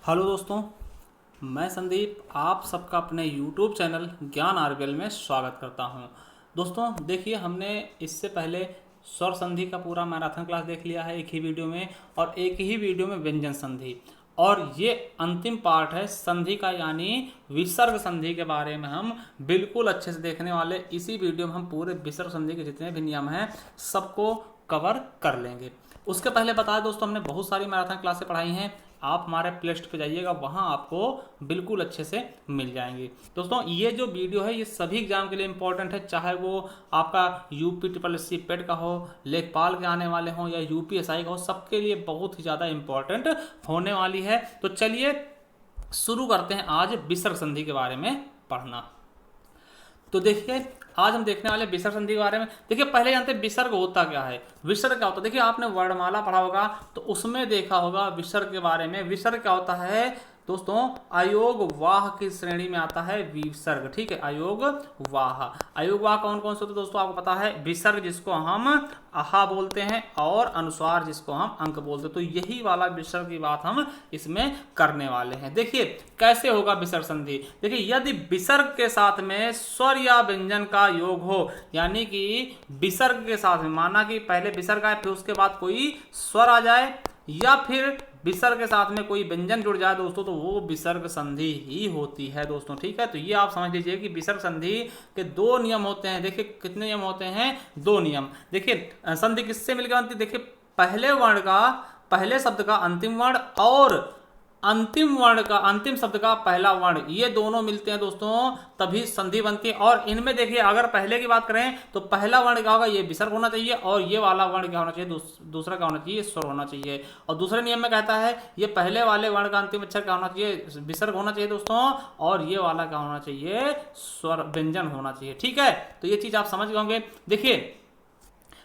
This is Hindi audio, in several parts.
हेलो दोस्तों, मैं संदीप आप सबका अपने YouTube चैनल ज्ञान आरबीएल में स्वागत करता हूं। दोस्तों देखिए, हमने इससे पहले स्वर संधि का पूरा मैराथन क्लास देख लिया है एक ही वीडियो में, और एक ही वीडियो में व्यंजन संधि, और ये अंतिम पार्ट है संधि का, यानी विसर्ग संधि के बारे में हम बिल्कुल अच्छे से देखने वाले। इसी वीडियो में हम पूरे विसर्ग संधि के जितने भी नियम हैं सबको कवर कर लेंगे। उसके पहले बता दोस्तों, हमने बहुत सारी मैराथन क्लासें पढ़ाई हैं। आप हमारे प्ले लिस्ट पे जाइएगा, वहाँ आपको बिल्कुल अच्छे से मिल जाएंगे। दोस्तों ये जो वीडियो है ये सभी एग्जाम के लिए इंपॉर्टेंट है, चाहे वो आपका यूपी ट्रिपल एस सी पेट का हो, लेखपाल के आने वाले हों, या यूपीएसआई का हो, सबके लिए बहुत ही ज़्यादा इंपॉर्टेंट होने वाली है। तो चलिए शुरू करते हैं आज विसर्ग संधि के बारे में पढ़ना। तो देखिए, आज हम देखने वाले विसर्ग संधि के बारे में। देखिए पहले जानते हैं विसर्ग होता क्या है। विसर्ग क्या होता है, देखिए आपने वर्णमाला पढ़ा होगा तो उसमें देखा होगा विसर्ग के बारे में। विसर्ग क्या होता है दोस्तों, अयोग वाह की श्रेणी में आता है विसर्ग। ठीक है, अयोग वाह। अयोग वाह कौन कौन से होते हैं दोस्तों, आपको पता है। विसर्ग जिसको हम आहा बोलते हैं, और अनुस्वार जिसको हम अंक बोलते हैं। तो यही वाला विसर्ग की बात हम इसमें करने वाले हैं। देखिए कैसे होगा विसर्ग संधि। देखिए यदि विसर्ग के साथ में स्वर या व्यंजन का योग हो, यानी कि विसर्ग के साथ में, माना कि पहले विसर्ग आए फिर उसके बाद कोई स्वर आ जाए, या फिर विसर्ग के साथ में कोई व्यंजन जुड़ जाए दोस्तों, तो वो विसर्ग संधि ही होती है दोस्तों। ठीक है, तो ये आप समझ लीजिए कि विसर्ग संधि के दो नियम होते हैं। देखिए कितने नियम होते हैं, दो नियम। देखिए संधि किससे मिलकर बनती है, देखिए पहले वर्ण का, पहले शब्द का अंतिम वर्ण, और अंतिम वर्ण का, अंतिम शब्द का पहला वर्ण, ये दोनों मिलते हैं दोस्तों तभी संधि बनती है। और इनमें देखिए अगर पहले की बात करें तो पहला वर्ण क्या होगा, ये विसर्ग होना चाहिए, और ये वाला वर्ण क्या होना चाहिए, दूसरा क्या होना चाहिए, स्वर होना चाहिए। और दूसरे नियम में कहता है ये पहले वाले वर्ण का अंतिम अक्षर क्या होना चाहिए, विसर्ग होना चाहिए दोस्तों, और ये वाला क्या होना चाहिए, स्वर व्यंजन होना चाहिए। ठीक है, तो ये चीज आप समझ गए होंगे। देखिए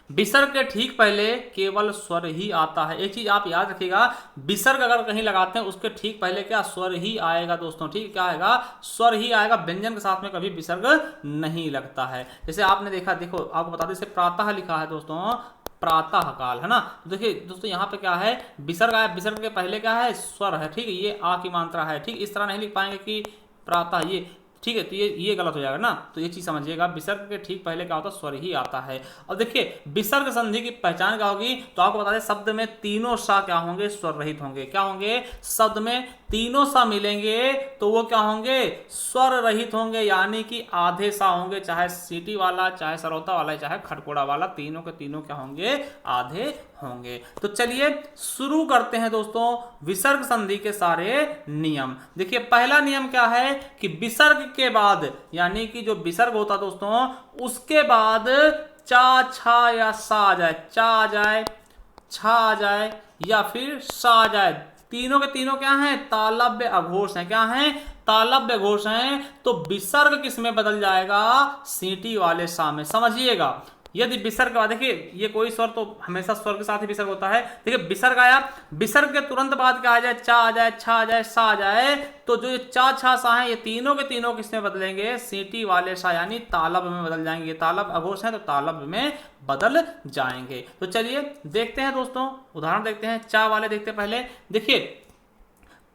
विसर्ग के ठीक पहले केवल स्वर ही आता है। एक चीज आप याद रखिएगा, विसर्ग अगर कहीं लगाते हैं उसके ठीक पहले क्या, स्वर ही आएगा दोस्तों। ठीक, क्या आएगा, स्वर ही आएगा। व्यंजन के साथ में कभी विसर्ग नहीं लगता है। जैसे आपने देखा, देखो आपको बता दें, जैसे प्रातः लिखा है दोस्तों, प्रातः काल है ना। देखिए दोस्तों यहाँ पे क्या है, विसर्ग आया, विसर्ग के पहले क्या है, स्वर है। ठीक है, ये आ की मात्रा है। ठीक, इस तरह नहीं लिख पाएंगे कि प्रातः, ये ठीक है, तो ये गलत हो जाएगा ना। तो ये चीज समझिएगा, विसर्ग के ठीक पहले क्या होता है, स्वर ही आता है। और देखिए विसर्ग संधि की पहचान क्या होगी, तो आपको बता दें शब्द में तीनों सा क्या होंगे, स्वर रहित होंगे। क्या होंगे, शब्द में तीनों सा मिलेंगे तो वो क्या होंगे, स्वर रहित होंगे, यानी कि आधे सा होंगे। चाहे सीटी वाला, चाहे सरौता वाला, चाहे खटकोड़ा वाला, तीनों के तीनों क्या होंगे, आधे होंगे। तो चलिए शुरू करते हैं दोस्तों विसर्ग संधि के सारे नियम। देखिए पहला नियम क्या है कि विसर्ग के बाद, यानी कि जो विसर्ग होता दोस्तों उसके बाद चा, छा या सा आ जाए, चा आ जाए, छा आ जाए, या फिर सा आ जाए, तीनों के तीनों क्या हैं, तालव्य अघोष हैं। क्या हैं, तालव्य घोष हैं। तो विसर्ग किस में बदल जाएगा, सीटी वाले सा में। समझिएगा, यदि विसर्ग, देखिए ये कोई स्वर तो हमेशा स्वर के साथ ही विसर्ग होता है। देखिए विसर्ग आया, विसर्ग के तुरंत बाद क्या आ जाए, चा आ जाए, छा आ जाए, सा आ जाए, तो जो ये चा, छा, सा है, ये तीनों के तीनों किसमें बदलेंगे, सीटी वाले सा, यानी तालब में बदल जाएंगे। ये तालब अघोष है तो तालब में बदल जाएंगे। तो चलिए देखते हैं दोस्तों, उदाहरण देखते हैं। चा वाले देखते हैं पहले। देखिए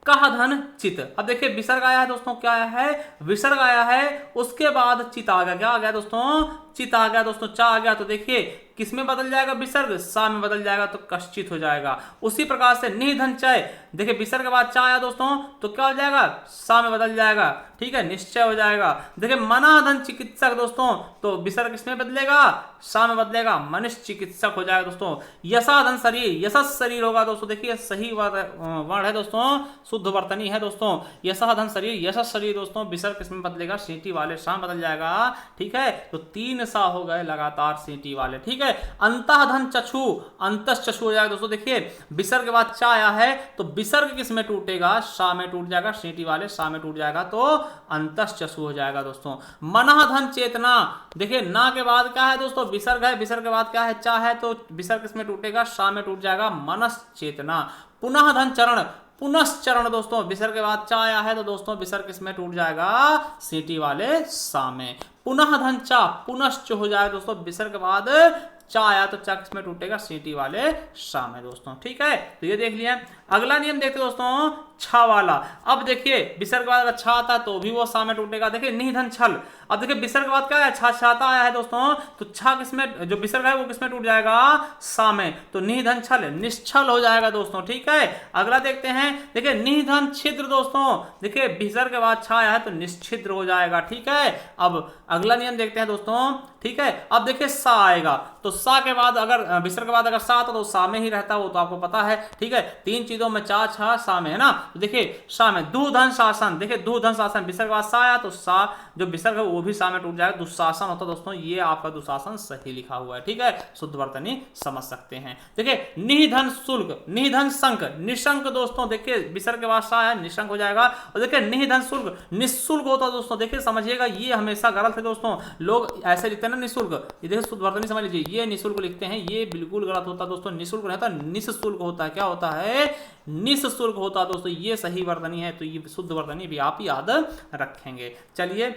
कह धन चित। अब देखिए विसर्ग आया है दोस्तों, क्या आया है, विसर्ग आया है, उसके बाद चित आ गया। क्या आ गया दोस्तों, चित आ गया दोस्तों, चा आ गया। तो देखिए किस में बदल जाएगा, विसर्ग सा में बदल जाएगा, तो कश्चित हो जाएगा। उसी प्रकार से निधन चय, देखिए विसर्ग के बाद चा आया दोस्तों तो क्या हो जाएगा, सा में बदल जाएगा। ठीक है, निश्चय हो जाएगा। देखिए मनाधन चिकित्सक दोस्तों, तो विसर्ग किसमें बदलेगा, सा में बदलेगा, मनुष्य चिकित्सक हो जाएगा दोस्तों। यशाधन शरीर, यशस शरीर होगा दोस्तों। देखिए सही वर्ण है दोस्तों, शुद्ध वर्तनी है दोस्तों। यशाधन शरीर, यशस शरीर दोस्तों, विसर्ग किसमें बदलेगा, सीटी वाले सा बदल जाएगा। ठीक है, तो तीन सा हो गए लगातार सीटी वाले। ठीक है, अंतःधन चक्षु, अंतस चक्षु हो जाएगा दोस्तों। देखिए विसर्ग के बाद चा आया है तो विसर्ग किस में टूटेगा, सा में टूट जाएगा, सीटी वाले सा में टूट जाएगा, तो अंतस चक्षु हो जाएगा दोस्तों। मनःधन चेतना, देखिए ना के बाद क्या है दोस्तों, विसर्ग है, विसर्ग के बाद क्या है, चा है, तो विसर्ग किस में टूटेगा, सा में टूट जाएगा, मनस चेतना। पुनः धन चरण, पुनश्चरण दोस्तों, विसर्ग के बाद चा आया है तो दोस्तों विसर्ग किसमें टूट जाएगा, सीटी वाले सा में। पुनः धन चा, पुनश्च हो जाए दोस्तों, विसर्ग के बाद चा आया तो चा किसमें टूटेगा, सीटी वाले सा में दोस्तों। ठीक है, तो ये देख लिया। अगला नियम देखते दोस्तों, छा वाला। अब देखिए विसर्ग के बाद अगर छा आता है तो भी वो सा में टूटेगा। देखिए निधन छल, अब देखिए विसर्ग के बाद क्या है, छा छाता आया है दोस्तों, तो छा किसमें, जो विसर्ग है वो किसमें टूट जाएगा, सा में, तो निधन छल निश्चल हो जाएगा दोस्तों। ठीक है, अगला देखते हैं, देखिए निधन छिद्र दोस्तों, देखिए विसर्ग के बाद छा आया है तो निश्चिद्र हो जाएगा। ठीक है, अब अगला नियम देखते हैं दोस्तों। ठीक है, अब देखिए सा आएगा तो सा के बाद अगर विसर्ग के बाद अगर सा आता तो सा में ही रहता, वो तो आपको पता है। ठीक है, तीन चीजों में चा छा सा में है ना, तो देखिए सा में दुधन शासन, देखिए दुधन शासन विसर्ग के बाद सा आया तो सा जो विसर्ग है वो भी सा में टूट जाएगा, दुशासन होता है दोस्तों। ये आपका दुशासन सही लिखा हुआ है। ठीक है, शुद्ध वर्तनी समझ सकते हैं। देखिए निधन शुल्क, निधन शंक, निशंक दोस्तों, देखिए विसर्ग के बाद सा आया निशंक हो जाएगा। और देखिए निधन शुल्क निःशुल्क होता है दोस्तों। देखिए समझिएगा, ये हमेशा गलत है दोस्तों, लोग ऐसे लिखते हैं ना निःशुल्क, ये देखिए शुद्ध वर्तनी समझ लीजिए, ये निःशुल्क लिखते हैं, ये बिल्कुल गलत होता है दोस्तों। निःशुल्क नहीं होता, निःशुल्क होता है। क्या होता है, निःशुल्क होता है दोस्तों, ये सही वर्तनी है। तो ये शुद्ध वर्तनी भी आप याद रखेंगे। चलिए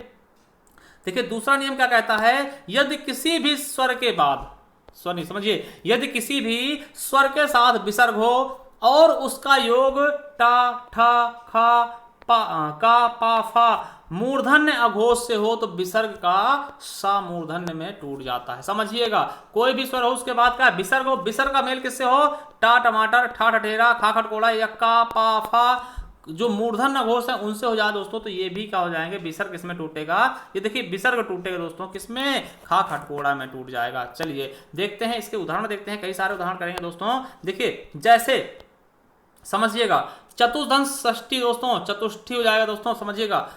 देखिए दूसरा नियम क्या कहता है, यदि किसी भी स्वर के बाद, स्वर नहीं समझिए, यदि किसी भी स्वर के साथ विसर्ग हो और उसका योग टा ठा खा पा का पा फा मूर्धन्य अघोष से हो तो विसर्ग का सा मूर्धन्य में टूट जाता है। समझिएगा, कोई भी स्वर हो उसके बाद का विसर्ग हो, विसर्ग का मेल किससे हो, टा टमाटर, ठा ठठेरा, खा खटकोड़ा या का पा फा जो मूर्धन्य अघोष है उनसे हो जाए दोस्तों, तो ये भी क्या हो जाएंगे, विसर्ग किसमें टूटेगा, ये देखिए विसर्ग टूटेगा दोस्तों किसमें, खा खटकोड़ा में टूट जाएगा। चलिए देखते हैं इसके उदाहरण, देखते हैं, कई सारे उदाहरण करेंगे दोस्तों। देखिए जैसे समझिएगा चतुर्धन षष्ठी दोस्तों, चतुष्ठी हो जाएगा दोस्तों। समझिएगा,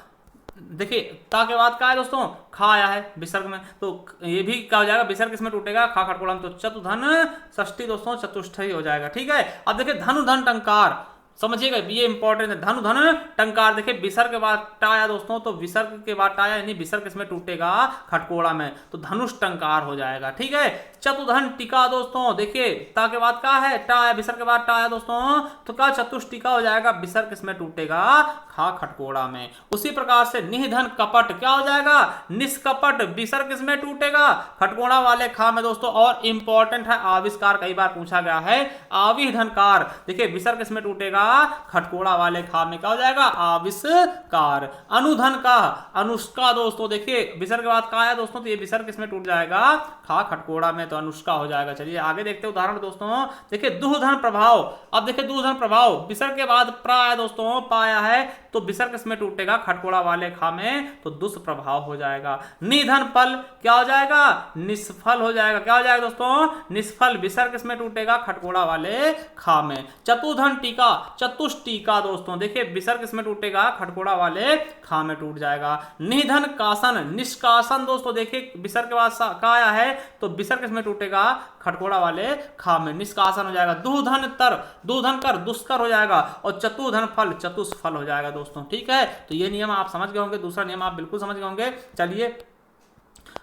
देखिए ता के बाद क्या है दोस्तों, खा आया है विसर्ग में, तो ये भी क्या हो जाएगा, विसर्ग किसमें टूटेगा, खा खटकोड़ा में, तो चतुर्धन षष्ठी दोस्तों चतुष्ठी हो जाएगा। ठीक है, अब देखिए धनु धन टंकार, समझिएगा ये इंपॉर्टेंट है, धनु धन टंकार, देखिए विसर्ग के बाद टाया दोस्तों, तो विसर्ग के बाद टाया यानी विसर्ग किसमें टूटेगा, खटकोड़ा में, तो धनुष टंकार हो जाएगा। ठीक है, चतुर्धन टीका दोस्तों, देखिए ता के बाद क्या है, टाया, विसर्ग के बाद टाया दोस्तों, तो क्या चतुष्टिका हो जाएगा, विसर्ग किसमें टूटेगा, खा खटकोड़ा में। उसी प्रकार से निधन कपट क्या हो जाएगा, निष्कपट, विसर्ग किसमें टूटेगा, खटकोड़ा वाले खा में दोस्तों। और इंपॉर्टेंट है आविष्कार, कई बार पूछा गया है, आविधनकार, देखिए विसर्ग किसमें टूटेगा, खटकोड़ा वाले खा में क्या हो जाएगा, आविष्कार। अनुधन का, अनुष्का दोस्तों, देखिए विसर्ग के बाद का आया दोस्तों, तो ये विसर्ग किसमें टूट जाएगा, खा खटकोड़ा में, तो अनुष्का हो जाएगा। चलिए आगे देखते हैं उदाहरण दोस्तों। देखिए दुधन प्रभाव, अब देखिए दुधन प्रभाव, विसर्ग के बाद प्रा आया दोस्तों, पाया है, तो विसर्ग किसमें टूटेगा, खटकोड़ा वाले खा में, तो दुष्प्रभाव हो जाएगा। निधन फल क्या हो जाएगा, निष्फल हो जाएगा। क्या हो जाएगा दोस्तों, निष्फल, विसर्ग किसमें टूटेगा, खटकोड़ा वाले खा में। चतुर्धन टीका, चतुष्टीका दोस्तों, देखिए विसर्ग किसमें टूटेगा, खटकोड़ा वाले खा में टूट जाएगा। निधन कासन, निष्कासन दोस्तों, देखिए विसर्ग के बाद का आया है, तो विसर्ग किसमें टूटेगा, खटकोड़ा वाले खा में, निष्कासन हो जाएगा। दुधन तर, दुधन कर, दुष्कर हो जाएगा। और चतुर्धन फल, चतुष्फल हो जाएगा दोस्तों। ठीक है, तो ये नियम आप समझ गए होंगे, दूसरा नियम आप बिल्कुल समझ गए होंगे। चलिए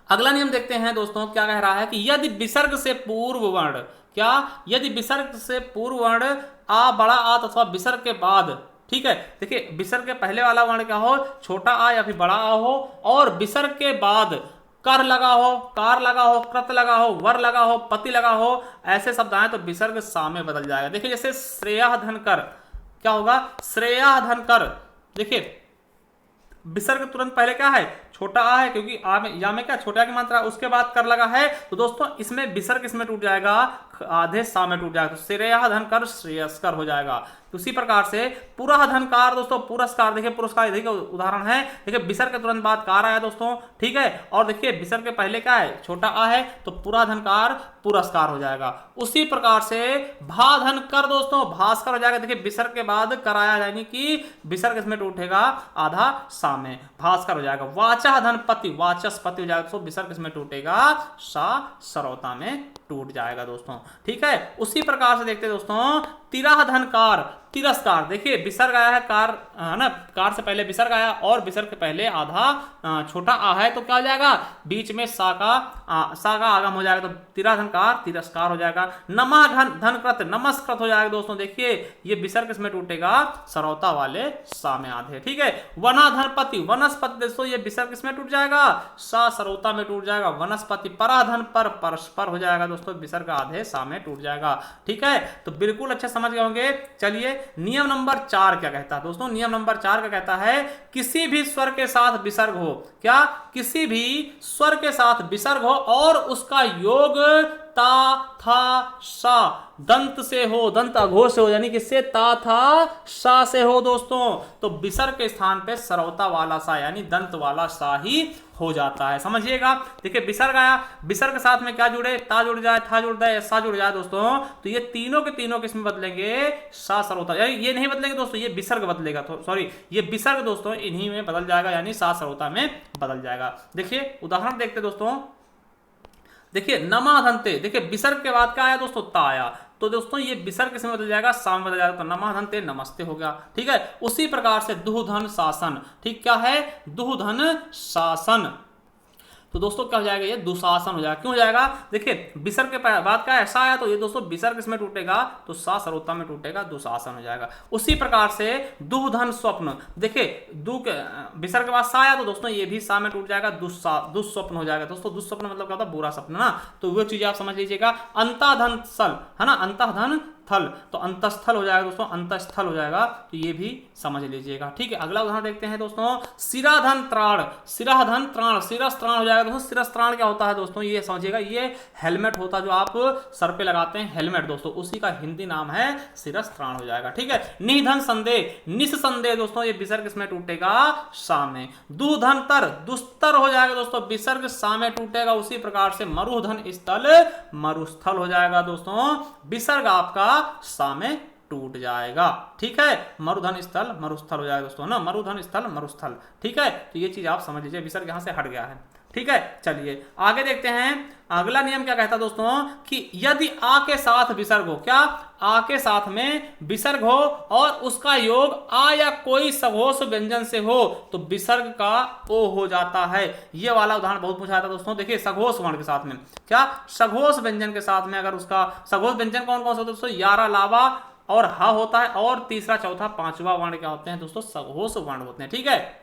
अगला नियम देखते हैं दोस्तों, क्या कह रहा है कि यदि विसर्ग से पूर्व वर्ण, क्या, यदि विसर्ग से पूर्व वर्ण आ, बड़ा आ तथा विसर्ग के बाद, ठीक है, देखिए विसर्ग के पहले वाला वर्ण क्या हो, छोटा आ या फिर बड़ा आ हो, और विसर्ग के बाद कर लगा हो, कार लगा हो, कृत लगा हो, वर लगा हो, पति लगा हो, ऐसे शब्द आए तो विसर्ग सा में बदल जाएगा। देखिए जैसे श्रेया धन कर, क्या होगा, श्रेया धन कर, देखिए विसर्ग तुरंत पहले क्या है, छोटा आ है, क्योंकि आ में, या में क्या छोटा की मात्रा, उसके बाद कर लगा है, तो दोस्तों इसमें विसर्ग किसमें टूट जाएगा, आधे सा में टूट जाएगा, तो श्रेया धनकर श्रेयस्कर हो जाएगा। तो उसी प्रकार से पुरः धनकार दोस्तों, पुरस्कार, देखिए पुरस्कार इधर का उदाहरण है, देखिए विसर्ग के तुरंत बाद कार आया दोस्तों। ठीक है, और देखिए विसर्ग के पहले क्या है, छोटा आ है, तो पुरा धनकार पुरस्कार हो जाएगा। उसी प्रकार से भा धन कर दोस्तों, भास्कर हो जाएगा। देखिए विसर्ग के बाद कराया, यानी कि विसर्ग इसमें टूटेगा आधा सा में, भास्कर हो जाएगा। वाचा धनपति, वाचस्पति हो जाएगा, तो विसर्ग इसमें टूटेगा सा, सरौता में टूट जाएगा दोस्तों। ठीक है, उसी प्रकार से देखते हैं दोस्तों, तिराधनकार, तिरस्कार। देखिए विसर्ग आया है कार, है ना, कार से पहले विसर्ग आया और विसर्ग के पहले आधा छोटा आ है तो क्या हो जाएगा, बीच में सा का आगम हो जाएगा तो तिराधनकार, तिरस्कार हो जाएगा। नमा धनकृत, नमस्कृत हो जाएगा दोस्तों। देखिए ये विसर्ग किसमें टूटेगा, सरौता वाले सा में आधे, ठीक है। वनाधनपति, वनस्पति दोस्तों ये विसर्ग किसमें टूट जाएगा, सा सरौता में टूट जाएगा। वनस्पति, पराधन पर, परस्पर हो जाएगा दोस्तों, विसर्ग आधे सा में टूट जाएगा, ठीक है। तो बिल्कुल अच्छे समझ गए होंगे। चलिए नियम नंबर 4 क्या कहता है दोस्तों, नियम नंबर 4 क्या कहता है, किसी भी स्वर के साथ विसर्ग हो, क्या, किसी भी स्वर के साथ विसर्ग हो और उसका योग ता था सा दंत से हो, दंत अघोष से हो, यानी किससे, ता था सा से हो दोस्तों, तो विसर्ग के स्थान पे सरौता वाला सा यानी दंत वाला सा ही हो जाता है, समझिएगा। देखिए विसर्ग आया, विसर्ग के साथ में क्या जुड़े, ता जुड़ जाए, था जुड़ जाए, सा जुड़ जाए दोस्तों, तो ये तीनों के तीनों किसमें बदलेंगे, सा सरौता, यानी ये नहीं बदलेंगे दोस्तों, ये विसर्ग बदलेगा, तो सॉरी ये विसर्ग दोस्तों इन्हीं में बदल जाएगा, यानी सा सरौता में बदल जाएगा। देखिए उदाहरण देखते दोस्तों, देखिए नमाधनते, देखिए विसर्ग के बाद क्या आया दोस्तों, ता आया, तो दोस्तों ये विसर्ग किसमें बदल जाएगा, सा में बदल जाएगा, तो नमाधनते नमस्ते हो गया, ठीक है। उसी प्रकार से दुहधन शासन, ठीक, क्या है, दुहधन शासन, तो दोस्तों क्या हो जाएगा, ये दुशासन हो जाएगा, क्यों हो जाएगा, देखिए विसर्ग के बाद का ऐसा आया तो ये दोस्तों विसर्ग किसमें टूटेगा, तो सा सरौता में टूटेगा, दुशासन हो जाएगा। उसी प्रकार से दुहधन स्वप्न, देखिए दु के विसर्ग के बाद सा आया तो दोस्तों ये भी सा में टूट जाएगा, दुस्वप्न हो जाएगा दोस्तों। दुस्वप्न मतलब क्या होता है, बुरा सपना ना, तो वो चीज आप समझ लीजिएगा। अंताधन सल, है ना, अंताधन थल, तो अंतस्थल हो जाएगा दोस्तों, अंतस्थल हो जाएगा, तो ये भी समझ लीजिएगा, ठीक है। अगला उदाहरण देखते हैं दोस्तों, सिराधन त्राण, सिराधन त्राण, सिरस्त्राण हो जाएगा दोस्तों। सिरस्त्राण क्या होता है दोस्तों, ये समझिएगा, ये हेलमेट होता है जो आप सर पे लगाते हैं, हेलमेट दोस्तों, उसी का हिंदी नाम है सिरस्त्राण हो जाएगा, ठीक है। निधन संदेह, निस्संदेह दोस्तों ये विसर्ग किसमें टूटेगा, सा में। दुधन तर, दुस्तर हो जाएगा दोस्तों, विसर्ग सा में टूटेगा। उसी प्रकार से मरुधन स्थल, मरुस्थल हो जाएगा दोस्तों, विसर्ग आपका सा में टूट जाएगा, ठीक है। मरुधन स्थल मरुस्थल हो जाएगा दोस्तों ना, मरुधन स्थल मरुस्थल, ठीक है। तो ये चीज आप समझ लीजिए, विसर्ग यहां से हट गया है, ठीक है। चलिए आगे देखते हैं, अगला नियम क्या कहता है दोस्तों, कि यदि आ के साथ विसर्ग हो, क्या, आ के साथ में विसर्ग हो और उसका योग आ या कोई सघोष व्यंजन से हो तो विसर्ग का ओ हो जाता है। ये वाला उदाहरण बहुत पूछा था दोस्तों। देखिए सघोष वर्ण के साथ में, क्या, सघोष व्यंजन के साथ में अगर उसका, सघोष व्यंजन कौन कौन सा दोस्तों, यारा, लावा और हा होता है, और तीसरा चौथा पांचवा वर्ण क्या होते हैं दोस्तों, सघोष वर्ण होते हैं, ठीक है।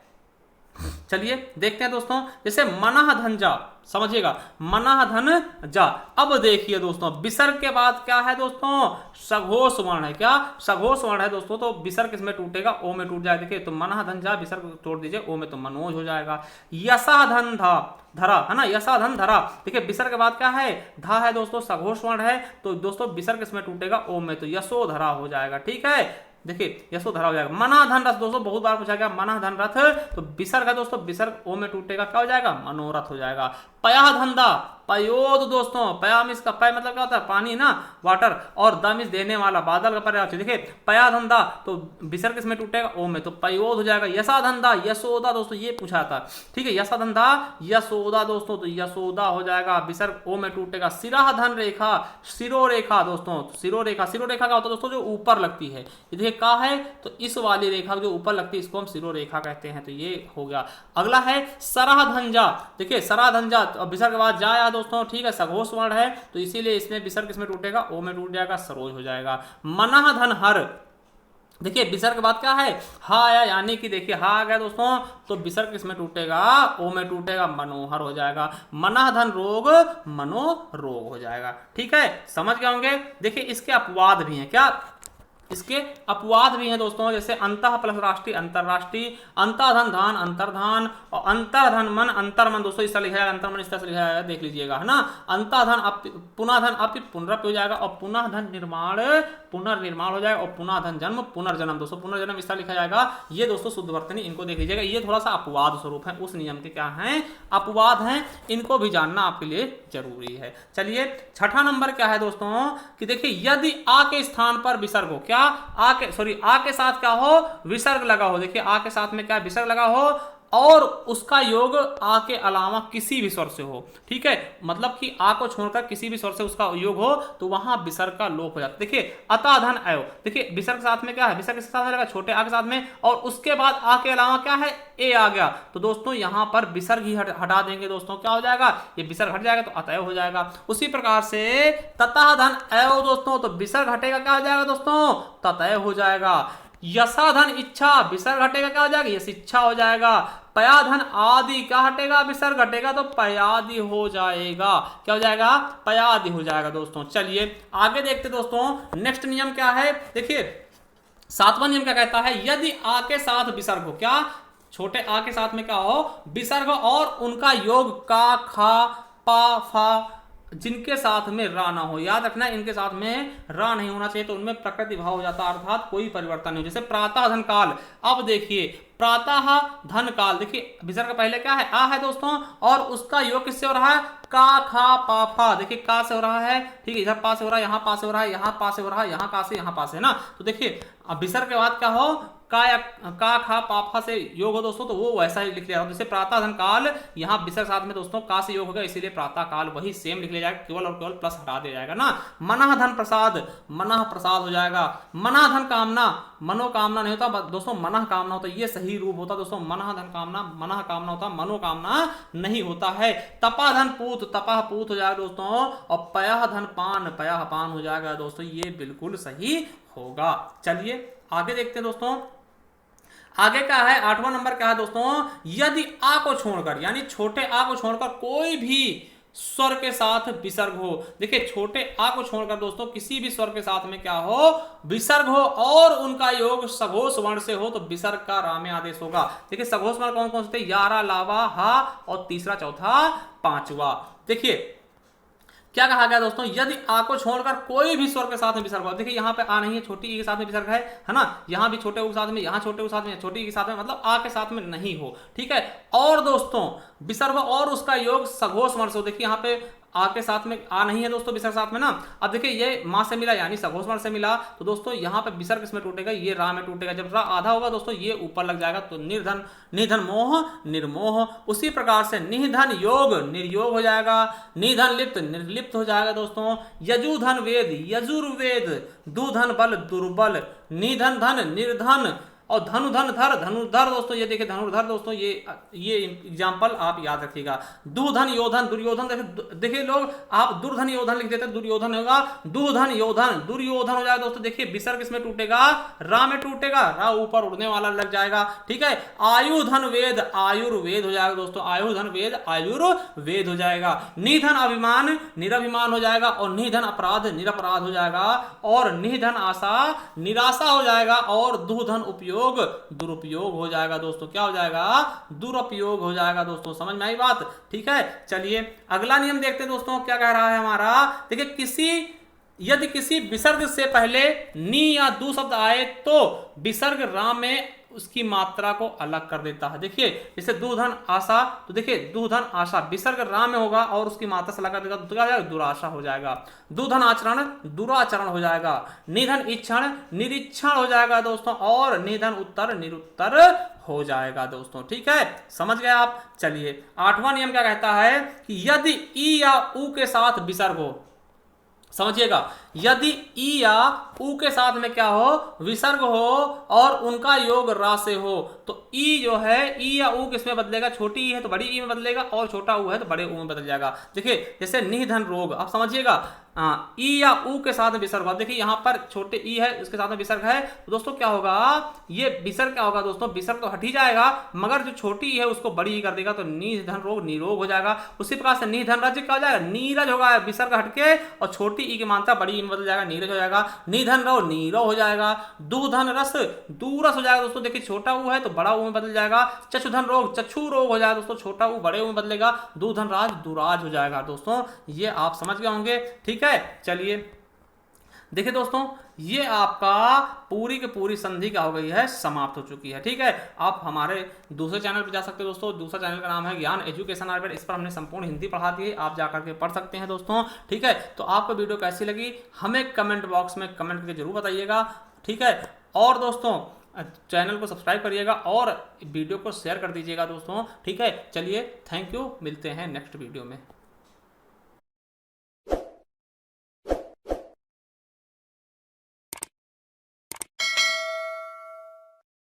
चलिए देखते हैं दोस्तों, जैसे मनाह धन जा, समझिएगा, मनाह धन जा। अब देखिए दोस्तों विसर्ग के बाद क्या है दोस्तों, सघोष वर्ण है, क्या, सघोष वर्ण है दोस्तों, तो विसर्ग किसमें टूटेगा, ओ में टूट जाएगा। देखिए तो मनाह धन जा, विसर्ग तोड़ दीजिए, ओ में तो मनोज हो जाएगा। यसा धन धा, धरा, है ना, यसा धन धरा, देखिए विसर्ग के बाद क्या है, धा है दोस्तों, सघोष वर्ण है, तो दोस्तों विसर्ग किसमें टूटेगा, ओ में, तो यशोधरा हो जाएगा, ठीक है। देखिए यशोधरा हो जाएगा। मना धन रथ दोस्तों बहुत बार पूछा गया, मना धन रथ, तो विसर्ग है दोस्तों, विसर्ग ओ में टूटेगा, क्या हो जाएगा, मनोरथ हो जाएगा। पया धंधा, पयोद दोस्तों, पयामिस का पय मतलब क्या होता है, पानी ना, वाटर, और दमिस देने वाला, बादल का पर्याय। देखिए पया धंधा, तो विसर्ग किसमें टूटेगा, ओ में, तो पयोद हो जाएगा। यशा धंधा, यशोदा दोस्तों, ये पूछा था, ठीक है। यशा धंधा यशोदा दोस्तों, तो यशोदा हो जाएगा, विसर्ग ओ में टूटेगा। सिरा धन रेखा, सिरो रेखा दोस्तों, सिरो रेखा, सिरो रेखा क्या होता है दोस्तों, जो ऊपर लगती है, देखिए का है, तो इस वाली रेखा जो ऊपर लगती है इसको हम सिरो रेखा कहते हैं, तो ये हो गया। अगला है सराह धंजा, देखिए सराह धंजा, विसर्ग के बाद जा आया दोस्तों, ठीक है, सघोष वर्ण है, तो इसीलिए इसमें विसर्ग किसमें टूटेगा, ओ में टूट जाएगा, सरोज हो जाएगा। मनाह धन हर, देखिए विसर्ग के बाद क्या है, हा आया, यानी कि देखिए हा आ गया दोस्तों, तो विसर्ग किसमें टूटेगा, ओ में टूटेगा, मनोहर हो जाएगा। मनाह धन रोग, मनोरोग हो जाएगा, ठीक है, समझ गए होंगे। देखिए इसके अपवाद भी हैं, क्या, इसके अपवाद भी हैं दोस्तों, जैसे अंतः प्लस राष्ट्रीय, अंतरराष्ट्रीय, अंतर्धन धान, अंतर्धान, और अंतर्धन मन, अंतर्मन दोस्तों इस तरह लिखा जाएगा, अंतर्मन इस तरह से लिखा जाएगा, देख लीजिएगा, है ना। अंतर्धन पुनः धन अपि पुनरपि हो जाएगा, और पुनः धन निर्माण, पुनर्निर्माण हो जाएगा, और पुनः धन जन्म, पुनर्जन्म दोस्तों, पुनर्जन्म इस तरह लिखा जाएगा। ये दोस्तों शुद्ध वर्तनी, इनको देख लीजिएगा, ये थोड़ा सा अपवाद स्वरूप है, उस नियम के क्या हैं, अपवाद हैं, इनको भी जानना आपके लिए जरूरी है। चलिए छठा नंबर क्या है दोस्तों, कि देखिए यदि आ के स्थान पर विसर्ग हो, क्या, आ के साथ क्या हो, विसर्ग लगा हो, देखिए आ के साथ में क्या विसर्ग लगा हो, और उसका योग आ के अलावा किसी भी स्वर से हो। ठीक है, मतलब कि आ को छोड़कर किसी भी स्वर से उसका योग हो तो वहां विसर्ग का लोप हो जाता है। देखिए अता धन अयो, देखिए विसर्ग के साथ में क्या है, विसर्ग के साथ में लगा छोटे आ के साथ में, और उसके बाद आ के अलावा क्या है, ए आ गया, तो दोस्तों यहां पर विसर्ग ही हटा देंगे दोस्तों, क्या हो जाएगा, ये विसर्ग हट जाएगा तो अतएव हो जाएगा। उसी प्रकार से तथा धन अयो दोस्तों, तो विसर्ग हटेगा क्या हो जाएगा दोस्तों, ततएव हो जाएगा। यशा धन इच्छा, विसर्ग हटेगा क्या हो जाएगा, यश इच्छा हो जाएगा। पया धन आदि, क्या हटेगा, विसर्ग हटेगा तो पयादि हो जाएगा, क्या हो जाएगा, पयादि हो जाएगा दोस्तों। चलिए आगे देखते दोस्तों, नेक्स्ट नियम क्या है, देखिए 7वां नियम क्या कहता है, यदि आ के साथ विसर्ग हो, क्या, छोटे आ के साथ में क्या हो, विसर्ग और उनका योग का, खा, पा, फा, जिनके साथ में रा ना हो, याद रखना इनके साथ में रा नहीं होना चाहिए, तो उनमें प्रकृति भाव हो जाता है, अर्थात कोई परिवर्तन नहीं हो। जैसे प्रातः धन काल, अब देखिए प्रातः धन काल, देखिए विसर्ग पहले क्या है, आ है दोस्तों, और उसका योग किससे हो रहा है, का, खा, पा, फा, देखिए का से हो रहा है, ठीक है, इधर पा से हो रहा है, यहाँ पा से हो रहा है, यहाँ पा से हो रहा है, यहाँ का से, यहाँ पा से ना, तो देखिए अब विसर्ग के बाद क्या हो, का या का, खा, पाफा से योग हो दोस्तों, तो वो वैसा ही लिख लिया जैसे प्रातः धन काल, यहाँ विसर्ग साथ में दोस्तों का से योग होगा, इसीलिए प्रातः काल वही सेम लिख लिया जाएगा, केवल और केवल प्लस हटा दिया जाएगा ना। मनः धन प्रसाद, मनः प्रसाद हो जाएगा। मनः धन कामना, मनोकामना नहीं होता दोस्तों, मनः कामना होता है, ये सही रूप होता दोस्तों, मनः धन कामना, मनः कामना होता, मनोकामना नहीं होता है। तपा धन पूत, तपा पूत हो जाएगा दोस्तों, और पयः धन पान, पयः पान हो जाएगा दोस्तों, ये बिल्कुल सही होगा। चलिए आगे देखते हैं दोस्तों, आगे क्या है, 8वां नंबर क्या है दोस्तों, यदि आ को छोड़कर, यानी छोटे आ को छोड़कर कोई भी स्वर के साथ विसर्ग हो, देखिए छोटे आ को छोड़कर दोस्तों किसी भी स्वर के साथ में क्या हो, विसर्ग हो और उनका योग सघोष वर्ण से हो, तो विसर्ग का रा में आदेश होगा। देखिए सघोष वर्ण कौन कौन से थे, यारा, लावा, हा, और तीसरा, चौथा, पांचवा। देखिए क्या कहा गया दोस्तों, यदि आ को छोड़कर कोई भी स्वर के साथ में विसर्ग हो, देखिए यहाँ पे आ नहीं है, छोटी ई के साथ में विसर्ग है ना, यहाँ भी छोटे ऊ के साथ में, यहाँ छोटे ऊ के साथ में, छोटी ई के साथ में, मतलब आ के साथ में नहीं हो, ठीक है, और दोस्तों विसर्ग और उसका योग सघोष वर्ण से हो, देखिए यहाँ पे आ के साथ में आ नहीं है दोस्तों विसर्ग साथ में ना, अब देखिए ये मां से मिला यानी सघोष वर्ण से मिला, तो दोस्तों यहाँ पे विसर्ग किसमें टूटेगा, ये रा में टूटेगा, जब रा आधा होगा दोस्तों ये ऊपर लग जाएगा, तो निर्धन, निधन मोह निर्मोह। उसी प्रकार से निधन योग निर्योग हो जाएगा, निधन लिप्त निर्लिप्त हो जाएगा दोस्तों। यजुधन वेद यजुर्वेद, दुधन बल दुर्बल, निधन धन निर्धन, और धनुधन धर धनुधर दोस्तों, ये देखिए धनुधर दोस्तों, ये एग्जांपल आप याद रखिएगा। दुधन योधन दुर्योधन, देखिए लोग आप दुर्धन योधन लिख देते, दुर्योधन होगा, दुधन योधन दुर्योधन हो जाएगा दोस्तों। देखिए विसर्ग किसमें टूटेगा, रा में टूटेगा, रा ऊपर उड़ने वाला लग जाएगा, ठीक है। आयुधन वेद आयुर्वेद हो जाएगा दोस्तों, आयुधन वेद आयुर्वेद हो जाएगा। निधन अभिमान निरभिमान हो जाएगा, और निधन अपराध निरपराध हो जाएगा, और निधन आशा निराशा हो जाएगा, और दुधन उपयोग दुरुपयोग हो जाएगा दोस्तों, क्या हो जाएगा, दुरुपयोग हो जाएगा दोस्तों। समझ में आई बात, ठीक है। चलिए अगला नियम देखते हैं दोस्तों, क्या कह रहा है हमारा, देखिए यदि किसी विसर्ग से पहले नी या दू शब्द आए तो विसर्ग रा में उसकी मात्रा को अलग कर देता है। देखिए जैसे दूधन आशा, तो देखिए दूधन आशा विसर्ग रा में होगा और उसकी मात्रा से अलग कर देगा, तो क्या हो जाएगा, दुराशा हो जाएगा। दूधन आचरण दुराचरण हो जाएगा। निधन इच्छण निरीक्षण हो जाएगा दोस्तों, और निधन उत्तर निरुत्तर हो जाएगा दोस्तों, ठीक है, समझ गए आप। चलिए 8वां नियम क्या कहता है कि यदि ई या ऊ के साथ विसर्ग हो, समझिएगा, यदि ई या ऊ के साथ में क्या हो, विसर्ग हो और उनका योग रा से हो, तो ई जो है, ई या ऊ किसमें बदलेगा, छोटी ई है तो बड़ी ई में बदलेगा, और छोटा ऊ है तो बड़े ऊ में बदल जाएगा। देखिए जैसे निधन रोग, आप समझिएगा, ई या ऊ के साथ में विसर्ग होगा, देखिए यहाँ पर छोटे ई है उसके साथ में विसर्ग है, तो दोस्तों क्या होगा, ये विसर्ग क्या होगा दोस्तों, विसर्ग तो हट ही जाएगा, मगर जो छोटी ई है उसको बड़ी ई कर देगा, तो निधन रोग निरोग हो जाएगा। उसी प्रकार से निधन रज क्या हो जाएगा, नीरज होगा, विसर्ग हटके और छोटी ई की मात्रा बड़ी ई में बदल जाएगा, नीरज हो जाएगा। निधन रव नीरव हो जाएगा। दूधन रस दूरस हो जाएगा दोस्तों, देखिए छोटा ऊ है तो बड़ा ऊ में बदल जाएगा। चक्षुधन रोग चक्षु रोग हो जाएगा दोस्तों, छोटा ऊ बड़े ऊ में बदलेगा। दूधन राज दुराज हो जाएगा दोस्तों, ये आप समझ गए होंगे, ठीक है। चलिए देखिए दोस्तों, ये आपका पूरी की पूरी संधि क्या हो गई है, समाप्त हो चुकी है, ठीक है। आप हमारे दूसरे चैनल पर जा सकते हैं दोस्तों, दूसरा चैनल का नाम है ज्ञान एजुकेशन आर्बिट, इस पर हमने संपूर्ण हिंदी पढ़ा दी है, आप जाकर के पढ़ सकते हैं दोस्तों, ठीक है। तो आपको वीडियो कैसी लगी हमें कमेंट बॉक्स में कमेंट करके जरूर बताइएगा, ठीक है। और दोस्तों चैनल को सब्सक्राइब करिएगा और वीडियो को शेयर कर दीजिएगा दोस्तों। ठीक है, चलिए थैंक यू, मिलते हैं नेक्स्ट वीडियो में।